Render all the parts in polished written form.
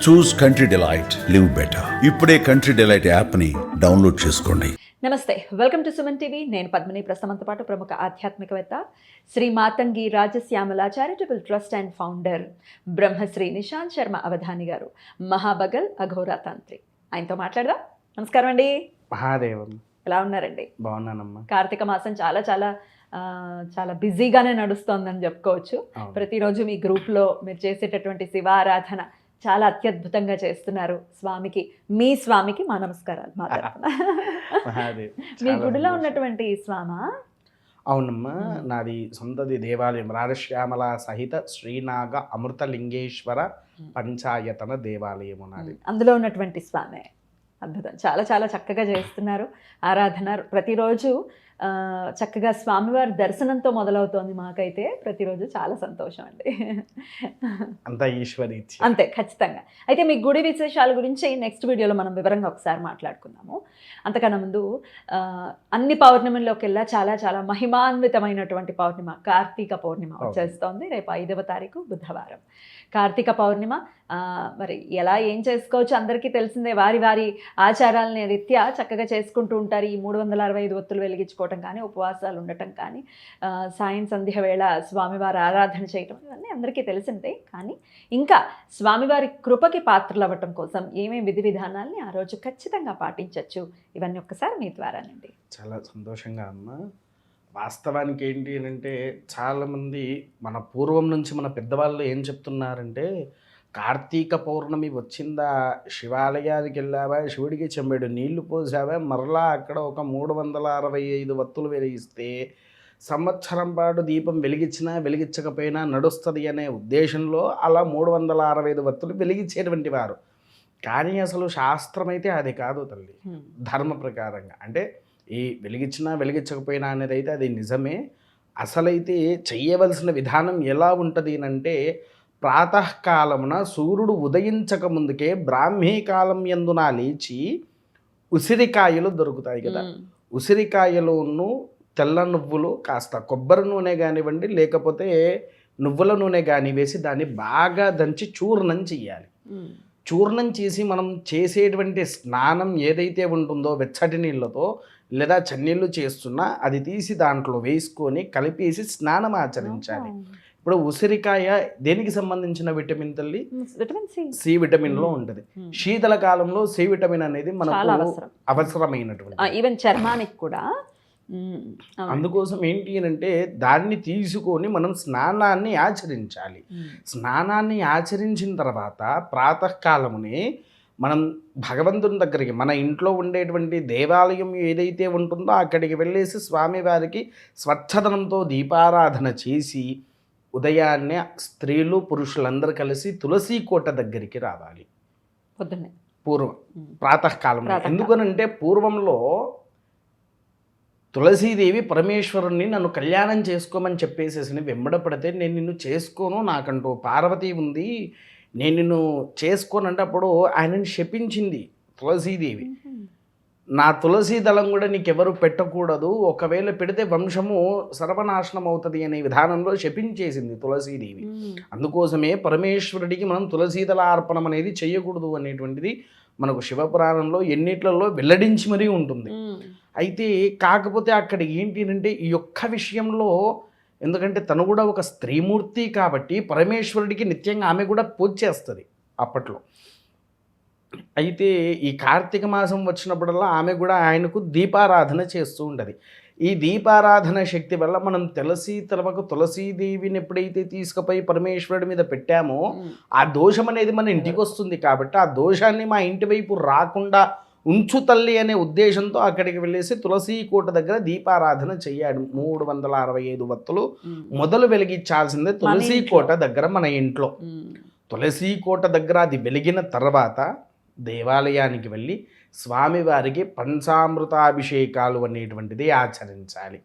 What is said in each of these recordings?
చూస్ country delight, live better. ఇప్పుడే country delight యాప్ని download చేసుకోండి. నమస్తే, వెల్కమ్ టు సుమన్ టీవీ. నేను పద్మిని. ప్రస్తుతంతో పాటు ప్రముఖ ఆధ్యాత్మికవేత్త Shri Matangi Rajashyamala charitable trust and founder Brahmashri Nishant Sharma Avadhani గారు, మహాబగల్ అఘోరా తాంత్రి. ఆయనతో మాట్లాడదాం. నమస్కారం అండి. మహాదేవం. ఎలా ఉన్నారండి? బాగున్నానమ్మా. కార్తీక మాసం చాలా చాలా చాలా బిజీగానే నడుస్తోందని చెప్పుకోవచ్చు. ప్రతిరోజు మీ గ్రూప్లో మీరు చేసేటటువంటి శివారాధన చాలా అత్యద్భుతంగా చేస్తున్నారు. స్వామికి, మీ స్వామికి మా నమస్కారాలు. మా తరపున. మీ గుడిలో ఉన్నటువంటి స్వామా? అవునమ్మా, నాది సొంతది దేవాలయం. రాజశ్యామల సహిత శ్రీనాగ అమృతలింగేశ్వర పంచాయతన దేవాలయము నాది. అందులో ఉన్నటువంటి స్వామి అద్భుతం. చాలా చాలా చక్కగా చేస్తున్నారు ఆరాధన. ప్రతిరోజు చక్కగా స్వామివారి దర్శనంతో మొదలవుతోంది మాకైతే. ప్రతిరోజు చాలా సంతోషం అండి. అంతా ఈశ్వరి. అంతే, ఖచ్చితంగా. అయితే మీ గుడి విశేషాల గురించి నెక్స్ట్ వీడియోలో మనం వివరంగా ఒకసారి మాట్లాడుకుందాము. అంతకన్నా ముందు అన్ని పౌర్ణమిలోకెల్లా చాలా చాలా మహిమాన్వితమైనటువంటి పౌర్ణిమ కార్తీక పౌర్ణిమ వచ్చేస్తోంది. రేపు 5వ తారీఖు బుధవారం కార్తీక పౌర్ణిమ. మరి ఎలా ఏం చేసుకోవచ్చు అందరికీ తెలిసిందే. వారి వారి ఆచారాలని రీత్యా చక్కగా చేసుకుంటూ ఉంటారు. ఈ 365 ఒత్తులు వెలిగించుకోవటం కానీ, ఉపవాసాలు ఉండటం కానీ, సాయం సంధ్య వేళ స్వామివారి ఆరాధన చేయటం, ఇవన్నీ అందరికీ తెలిసిందే. కానీ ఇంకా స్వామివారి కృపకి పాత్రలు అవ్వటం కోసం ఏమేమి విధి విధానాల్ని ఆ రోజు ఖచ్చితంగా పాటించవచ్చు, ఇవన్నీ ఒక్కసారి మీ ద్వారానండి. చాలా సంతోషంగా అమ్మా. వాస్తవానికి ఏంటి అని అంటే, చాలామంది మన పూర్వం నుంచి మన పెద్దవాళ్ళు ఏం చెప్తున్నారంటే, కార్తీక పౌర్ణమి వచ్చిందా, శివాలయానికి వెళ్ళావా, శివుడికి చెంబెడు నీళ్లు పోసావా, మరలా అక్కడ ఒక 365 వత్తులు వెలిగిస్తే సంవత్సరం పాటు దీపం వెలిగించినా వెలిగించకపోయినా నడుస్తుంది అనే ఉద్దేశంలో అలా 365 వత్తులు వెలిగించేటువంటి వారు. కానీ అసలు శాస్త్రం అయితే అది కాదు తల్లి. ధర్మ ప్రకారంగా అంటే ఈ వెలిగించినా వెలిగించకపోయినా అనేది అయితే అది నిజమే. అసలైతే చెయ్యవలసిన విధానం ఎలా ఉంటుంది అంటే, ప్రాతకాలమున సూర్యుడు ఉదయించక ముందుకే బ్రాహ్మీ కాలం యందున లేచి ఉసిరికాయలు దొరుకుతాయి కదా, ఉసిరికాయలోను తెల్ల నువ్వులు, కాస్త కొబ్బరి నూనె కానివ్వండి లేకపోతే నువ్వుల నూనె కానీ వేసి దాన్ని బాగా దంచి చూర్ణం చెయ్యాలి. చూర్ణం చేసి మనం చేసేటువంటి స్నానం ఏదైతే ఉంటుందో వెచ్చటి నీళ్ళతో లేదా చన్నీళ్ళు చేస్తున్నా అది తీసి దాంట్లో వేసుకొని కలిపేసి స్నానం ఆచరించాలి. ఇప్పుడు ఉసిరికాయ దేనికి సంబంధించిన విటమిన్ తల్లి? సి విటమిన్లో ఉంటుంది. శీతల కాలంలో సి విటమిన్ అనేది మనకు అవసరమైనటువంటి, ఈవెన్ చర్మానికి కూడా. అందుకోసం ఏంటి అంటే దాన్ని తీసుకొని మనం స్నానాన్ని ఆచరించాలి. స్నానాన్ని ఆచరించిన తర్వాత ప్రాతకాలమునే మనం భగవంతుని దగ్గరికి, మన ఇంట్లో ఉండేటువంటి దేవాలయం ఏదైతే ఉంటుందో అక్కడికి వెళ్ళేసి స్వామివారికి స్వచ్ఛదనంతో దీపారాధన చేసి ఉదయాన్నే స్త్రీలు పురుషులందరూ కలిసి తులసి కోట దగ్గరికి రావాలి. పూర్వం ప్రాతకాలంలో. ఎందుకనంటే పూర్వంలో తులసీదేవి పరమేశ్వరుణ్ణి నన్ను కళ్యాణం చేసుకోమని చెప్పేసేసి వెంబడపడితే, నేను నిన్ను చేసుకోను, నాకంటూ పార్వతి ఉంది, నేను నిన్ను చేసుకోనంటే అప్పుడు ఆయనని శపించింది తులసీదేవి. నా తులసీ దళం కూడా నీకెవరు పెట్టకూడదు, ఒకవేళ పెడితే వంశము సర్వనాశనం అవుతుంది అనే విధానంలో శపించేసింది తులసీదేవి. అందుకోసమే పరమేశ్వరుడికి మనం తులసీదళ అర్పణం అనేది చేయకూడదు అనేటువంటిది మనకు శివపురాణంలో ఎన్నిట్లలో వెల్లడించి మరీ ఉంటుంది. అయితే కాకపోతే అక్కడ ఏంటి అంటే ఈ యొక్క విషయంలో, ఎందుకంటే తను కూడా ఒక స్త్రీమూర్తి కాబట్టి పరమేశ్వరుడికి నిత్యంగా ఆమె కూడా పూజ చేస్తుంది అప్పట్లో. అయితే ఈ కార్తీక మాసం వచ్చినప్పుడల్లా ఆమె కూడా ఆయనకు దీపారాధన చేస్తూ ఉంటుంది. ఈ దీపారాధన శక్తి వల్ల మనం తులసీదేవిని ఎప్పుడైతే తీసుకుపోయి పరమేశ్వరుడి మీద పెట్టామో ఆ దోషం అనేది మన ఇంటికి వస్తుంది. కాబట్టి ఆ దోషాన్ని మా ఇంటి వైపు రాకుండా ఉంచు తల్లి అనే ఉద్దేశంతో అక్కడికి వెళ్ళేసి తులసీ కోట దగ్గర దీపారాధన చెయ్యాడు. 365 వత్తులు మొదలు వెలిగించాల్సిందే తులసీ కోట దగ్గర మన ఇంట్లో. తులసీ కోట దగ్గర అది వెలిగిన తర్వాత దేవాలయానికి వెళ్ళి స్వామివారికి పంచామృతాభిషేకాలు అనేటువంటిది ఆచరించాలి.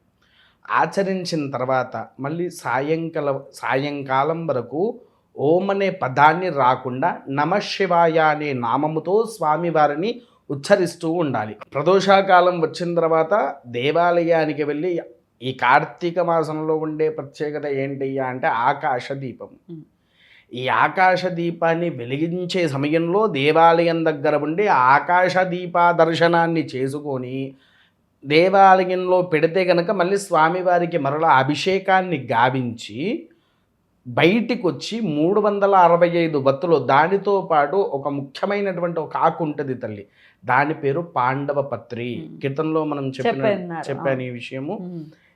ఆచరించిన తర్వాత మళ్ళీ సాయంకాలం వరకు ఓం అనే పదాన్ని రాకుండా నమశివాయ అనే నామముతో స్వామివారిని ఉచ్చరిస్తూ ఉండాలి. ప్రదోషాకాలం వచ్చిన తర్వాత దేవాలయానికి వెళ్ళి, ఈ కార్తీక మాసంలో ఉండే ప్రత్యేకత ఏంటయ్యా అంటే ఆకాశ దీపం. ఈ ఆకాశ దీపాన్ని వెలిగించే సమయంలో దేవాలయం దగ్గర ఉండి ఆకాశ దీప దర్శనాన్ని చేసుకొని దేవాలయంలో పెడితే కనుక మళ్ళీ స్వామివారికి మరలా అభిషేకాన్ని గావించి బయటికి వచ్చి 365 వత్తులు, దానితో పాటు ఒక ముఖ్యమైనటువంటి ఒక ఆకు ఉంటుంది తల్లి, దాని పేరు పాండవ పత్రి. కీర్తనలో మనం చెప్పాను ఈ విషయము.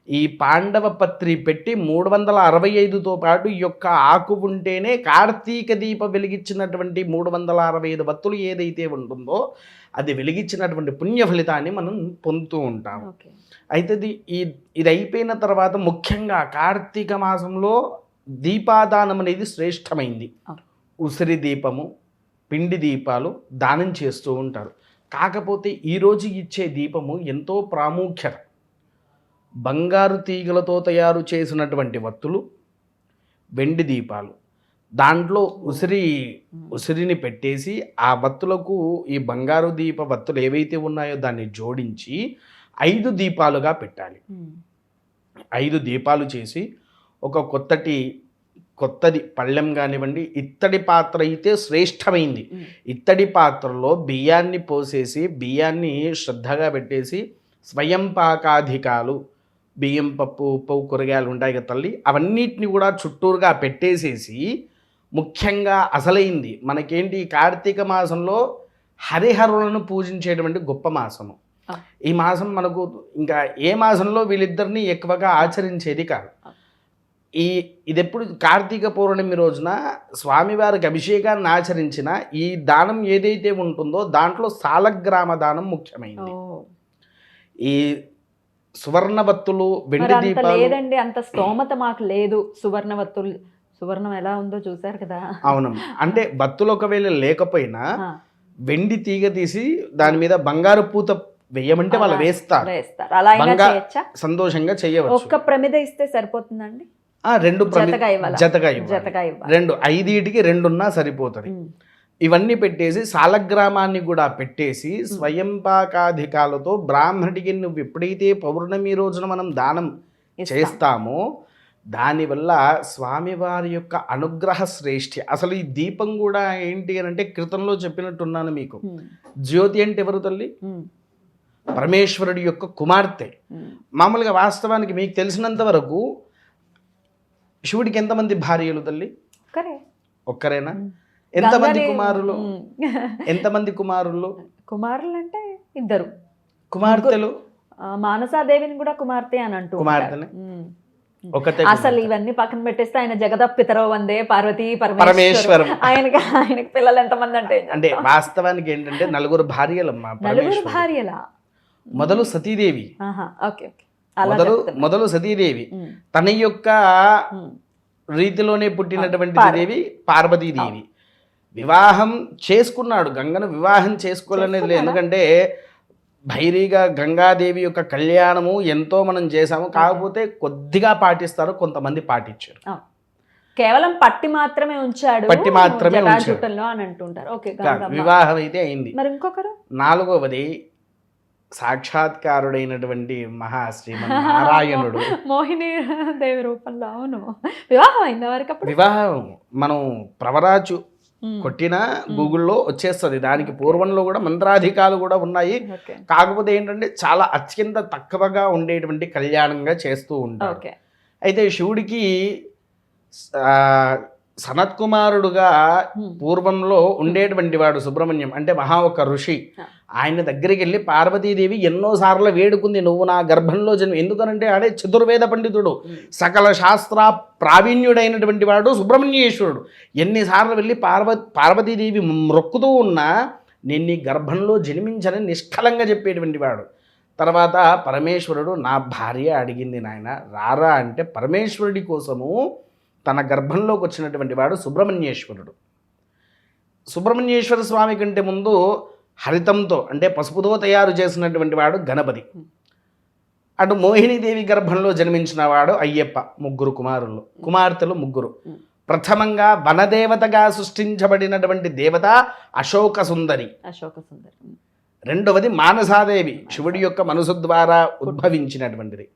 ఈ పాండవ పత్రి పెట్టి 365తో పాటు ఈ యొక్క ఆకు ఉంటేనే కార్తీక దీప వెలిగించినటువంటి 365 వత్తులు ఏదైతే ఉంటుందో అది వెలిగించినటువంటి పుణ్య ఫలితాన్ని మనం పొందుతూ ఉంటాము. అయితే ఇది అయిపోయిన తర్వాత ముఖ్యంగా కార్తీక మాసంలో దీపాదానం అనేది శ్రేష్టమైంది. ఉసిరి దీపము, పిండి దీపాలు దానం చేస్తూ ఉంటారు. కాకపోతే ఈరోజు ఇచ్చే దీపము ఎంతో ప్రాముఖ్యత. బంగారు తీగలతో తయారు చేసినటువంటి వత్తులు, వెండి దీపాలు, దాంట్లో ఉసిరిని పెట్టేసి ఆ వత్తులకు ఈ బంగారు దీప వత్తులు ఏవైతే ఉన్నాయో దాన్ని జోడించి 5 దీపాలుగా పెట్టాలి. 5 దీపాలు చేసి ఒక కొత్తది పళ్ళెం కానివ్వండి, ఇత్తడి పాత్ర అయితే శ్రేష్టమైంది. ఇత్తడి పాత్రలో బియ్యాన్ని పోసేసి బియ్యాన్ని శ్రద్ధగా పెట్టేసి స్వయం పాకాధికాలు, బియ్యం, పప్పు, ఉప్పు, కూరగాయలు ఉంటాయి కదా తల్లి, అవన్నిటిని కూడా చుట్టూరుగా పెట్టేసేసి ముఖ్యంగా అసలైంది మనకేంటి కార్తీక మాసంలో హరిహరులను పూజించేటువంటి గొప్ప మాసము. ఈ మాసం మనకు ఇంకా ఏ మాసంలో వీళ్ళిద్దరిని ఎక్కువగా ఆచరించేది కాదు. ఇది ఎప్పుడు కార్తీక పౌర్ణమి రోజున స్వామివారికి అభిషేకాన్ని ఆచరించిన ఈ దానం ఏదైతే ఉంటుందో దాంట్లో సాలగ్రామ దానం ముఖ్యమైనది. ఈ సువర్ణవత్తులు, వెండి దీపాలు లేదండి, అంత స్తోమత మాకు లేదు. సువర్ణం ఎలా ఉందో చూసారు కదా. అవును, అంటే భక్తులు ఒకవేళ లేకపోయినా వెండి తీగ తీసి దాని మీద బంగారు పూత వేయమంటే వాళ్ళు వేస్తారు. సంతోషంగా చేయవచ్చు. ఒక్క ప్రమిద ఇస్తే సరిపోతుందండి? 2 జతగా ఇవ్వాలి. 5టికి 2 ఉన్నా సరిపోతుంది. ఇవన్నీ పెట్టేసి సాలగ్రామాన్ని కూడా పెట్టేసి స్వయం పాకాధికాలతో బ్రాహ్మణుడికి నువ్వు ఎప్పుడైతే పౌర్ణమి రోజున మనం దానం చేస్తామో దానివల్ల స్వామివారి యొక్క అనుగ్రహ శ్రేష్ఠి. అసలు ఈ దీపం కూడా ఏంటి అని అంటే కృతంలో చెప్పినట్టున్నాను మీకు. జ్యోతి అంటే ఎవరు తల్లి? పరమేశ్వరుడి యొక్క కుమార్తె. మామూలుగా వాస్తవానికి మీకు తెలిసినంత వరకు శివుడికి ఎంతమంది భార్యలు తల్లి? ఒక్కరేనా? ఎంతమంది కుమారులు? కుమారులు అంటే 2 కుమార్తెలు. మానసాదేవిని కూడా కుమార్తె అని అంటూ కుమార్తెని అసలు ఇవన్నీ పక్కన పెట్టేస్తే ఆయన జగదప్పితరో వందే పార్వతీ పరమేశ్వరం. ఆయనకి పిల్లలు ఎంతమంది అంటే వాస్తవానికి ఏంటంటే 4 భార్యలమ్మా. 4 భార్యలా? మొదలు సతీదేవి, మొదలు సతీదేవి తన యొక్క రీతిలోనే పుట్టినటువంటి దేవి పార్వతీదేవి. వివాహం చేసుకున్నాడు, గంగను వివాహం చేసుకోవాలనేది లేదు. ఎందుకంటే భైరీగా గంగాదేవి యొక్క కళ్యాణము ఎంతో మనం చేశాము, కాకపోతే కొద్దిగా పాటిస్తారు, కొంతమంది పాటించారు. కేవలం పట్టి మాత్రమే ఉంచాడు అని అంటుంటారు. వివాహం అయితే అయింది. మరి ఇంకొకరు 4వది సాక్షాత్కారుడైనటువంటి శ్రీమన్నారాయణుడు మోహిని దేవి రూపంలో. అవును, వివాహం అయింది వారికి. వివాహం మనం ప్రవరాచు కొట్టినా గూగుల్లో వచ్చేస్తుంది. దానికి పూర్వంలో కూడా మంత్రాధికాలు కూడా ఉన్నాయి. కాకపోతే ఏంటంటే చాలా అత్యంత తక్కువగా ఉండేటువంటి కళ్యాణంగా చేస్తూ ఉంటారు. అయితే శివుడికి సనత్ కుమారుడుగా పూర్వంలో ఉండేటువంటి వాడు సుబ్రహ్మణ్యం అంటే ఒక ఋషి. ఆయన దగ్గరికి వెళ్ళి పార్వతీదేవి ఎన్నోసార్లు వేడుకుంది, నువ్వు నా గర్భంలో జన్మ. ఎందుకనంటే ఆడే చతుర్వేద పండితుడు, సకల శాస్త్ర ప్రావీణ్యుడైనటువంటి వాడు సుబ్రహ్మణ్యేశ్వరుడు. ఎన్నిసార్లు వెళ్ళి పార్వతీదేవి మొక్కుతూ ఉన్నా నేను నీ గర్భంలో జన్మించని నిష్కలంగా చెప్పేటువంటి వాడు. తర్వాత పరమేశ్వరుడు నా భార్య అడిగింది నాయన రారా అంటే పరమేశ్వరుడి కోసము తన గర్భంలోకి వచ్చినటువంటి వాడు సుబ్రహ్మణ్యేశ్వరుడు. సుబ్రహ్మణ్యేశ్వర స్వామి కంటే ముందు హరితంతో అంటే పసుపుతో తయారు చేసినటువంటి వాడు గణపతి. అటు మోహినీదేవి గర్భంలో జన్మించిన వాడు అయ్యప్ప. 3 కుమార్తెలు 3. ప్రథమంగా వనదేవతగా సృష్టించబడినటువంటి దేవత అశోక సుందరి. రెండవది మానసాదేవి, శివుడి యొక్క మనసు ద్వారా ఉద్భవించినటువంటిది.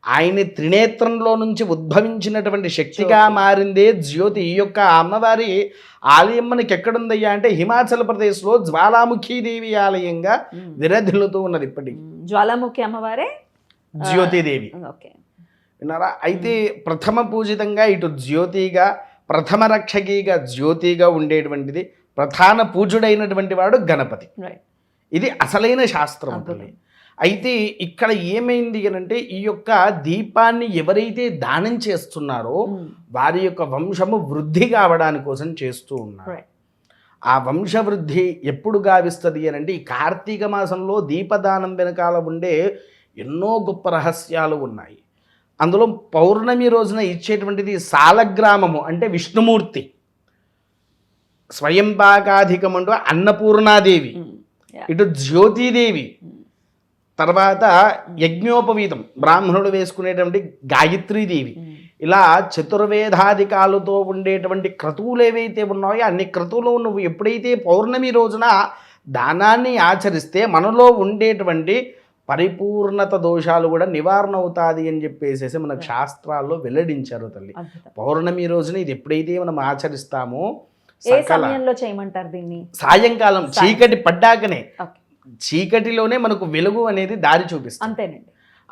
ఆయన త్రినేత్రంలో నుంచి ఉద్భవించినటువంటి శక్తిగా మారిందే జ్యోతి. ఈ యొక్క అమ్మవారి ఆలయం మనకి ఎక్కడుందయ్యా అంటే హిమాచల్ ప్రదేశ్లో జ్వాలాముఖీదేవి ఆలయంగా విరధిల్లుతూ ఉన్నది ఇప్పటికి. జ్వాలాముఖి అమ్మవారే జ్యోతిదేవి. ఓకే, విన్నారా? అయితే ప్రథమ పూజితంగా ఇటు జ్యోతిగా, ప్రథమ రక్షకిగా జ్యోతిగా ఉండేటువంటిది, ప్రధాన పూజుడైనటువంటి వాడు గణపతి. రైట్. ఇది అసలైన శాస్త్రం తల్లి. అయితే ఇక్కడ ఏమైంది అంటే ఈ యొక్క దీపాన్ని ఎవరైతే దానం చేస్తున్నారో వారి యొక్క వంశము వృద్ధి కావడానికి కోసం చేస్తూ ఉన్నారు. ఆ వంశవృద్ధి ఎప్పుడు గావిస్తుంది అని అంటే ఈ కార్తీక మాసంలో దీపదానం వెనకాల ఉండే ఎన్నో గొప్ప రహస్యాలు ఉన్నాయి. అందులో పౌర్ణమి రోజున ఇచ్చేటువంటిది సాలగ్రామము అంటే విష్ణుమూర్తి, స్వయంపాకాధికమంటూ అన్నపూర్ణాదేవి, ఇటు జ్యోతిదేవి, తర్వాత యజ్ఞోపవీతం బ్రాహ్మణుడు వేసుకునేటువంటి గాయత్రీదేవి. ఇలా చతుర్వేదాధికాలతో ఉండేటువంటి క్రతువులు ఏవైతే ఉన్నాయో అన్ని క్రతువులు నువ్వు ఎప్పుడైతే పౌర్ణమి రోజున దానాన్ని ఆచరిస్తే మనలో ఉండేటువంటి పరిపూర్ణత దోషాలు కూడా నివారణ అవుతాది అని చెప్పేసి మనకు శాస్త్రాల్లో వెల్లడించారు తల్లి. పౌర్ణమి రోజున ఇది ఎప్పుడైతే మనం ఆచరిస్తామో ఏ సమయంలో చేయమంటారు దీన్ని? సాయంకాలం చీకటి పడ్డాకనే, చీకటిలోనే మనకు వెలుగు అనేది దారి చూపిస్తుంది. అంతేనండి.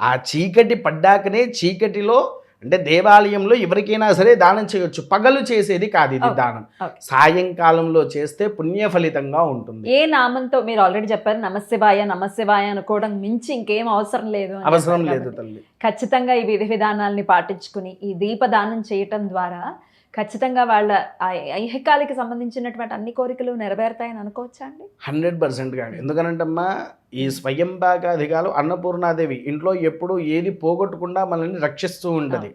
ఆ చీకటి పడ్డాకనే, చీకటిలో అంటే దేవాలయంలో ఎవరికైనా సరే దానం చేయొచ్చు, పగలు చేసేది కాదు ఇది దానం. సాయంకాలంలో చేస్తే పుణ్య ఫలితంగా ఉంటుంది. ఏ నామంతో మీరు ఆల్రెడీ చెప్పారు, నమశివాయ నమశివాయ అనుకోవడం మించి ఇంకేం అవసరం లేదు. అవసరం లేదు తల్లి. ఖచ్చితంగా ఈ విధి విధానాల్ని పాటించుకుని ఈ దీపదానం చేయటం ద్వారా ఖచ్చితంగా వాళ్ళ ఐహికాలకి సంబంధించినటువంటి అన్ని కోరికలు నెరవేరుతాయని అనుకోవచ్చా అండి? 100% కాదు. ఎందుకనంటమ్మా ఈ స్వయంపాకాధికాలు అన్నపూర్ణాదేవి ఇంట్లో ఎప్పుడు ఏది పోగొట్టకుండా మనల్ని రక్షిస్తూ ఉంటుంది.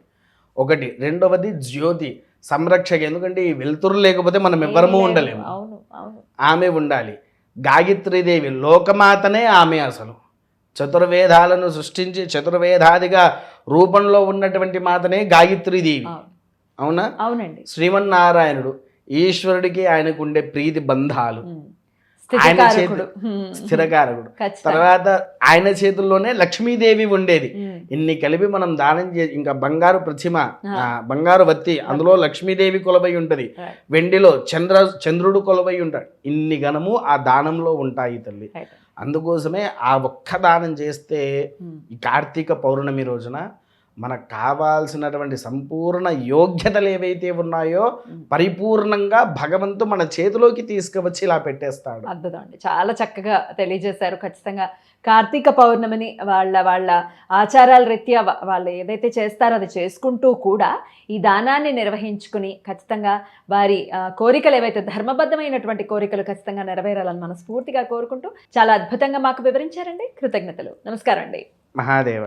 ఒకటి. రెండవది జ్యోతి సంరక్షక. ఎందుకంటే ఈ వెలుతురు లేకపోతే మనం ఎవ్వరము ఉండలేము, ఆమె ఉండాలి. గాయత్రీదేవి లోకమాతనే ఆమె. అసలు చతుర్వేదాలను సృష్టించి చతుర్వేదాదిగా రూపంలో ఉన్నటువంటి మాతనే గాయత్రీదేవి. అవునా? అవునండి. శ్రీమన్నారాయణుడు ఈశ్వరుడికి ఆయనకు ఉండే ప్రీతి బంధాలు, ఆయన చేతి స్థిరకారకుడు. తర్వాత ఆయన చేతుల్లోనే లక్ష్మీదేవి ఉండేది. ఇన్ని కలిపి మనం దానం ఇంకా బంగారు ప్రతిమ, బంగారు వత్తి, అందులో లక్ష్మీదేవి కొలవై ఉంటది. వెండిలో చంద్రుడు కొలవై ఉంటాడు. ఇన్ని గణము ఆ దానంలో ఉంటాయి తల్లి. అందుకోసమే ఆ ఒక్క దానం చేస్తే ఈ కార్తీక పౌర్ణమి రోజున మనకు కావాల్సినటువంటి సంపూర్ణ యోగ్యతలు ఏవైతే ఉన్నాయో పరిపూర్ణంగా భగవంతుడు మన చేతిలోకి తీసుకువచ్చి ఇలా పెట్టేస్తాడు. అద్భుతం అండి, చాలా చక్కగా తెలియజేశారు. ఖచ్చితంగా కార్తీక పౌర్ణమిని వాళ్ళ ఆచారాల రీత్యా వాళ్ళు ఏదైతే చేస్తారో అది చేసుకుంటూ కూడా ఈ దానాన్ని నిర్వహించుకుని ఖచ్చితంగా వారి కోరికలు ఏవైతే ధర్మబద్ధమైనటువంటి కోరికలు ఖచ్చితంగా నెరవేరాలని మనస్ఫూర్తిగా కోరుకుంటూ చాలా అద్భుతంగా మాకు వివరించారండి. కృతజ్ఞతలు. నమస్కారం అండి. మహాదేవ.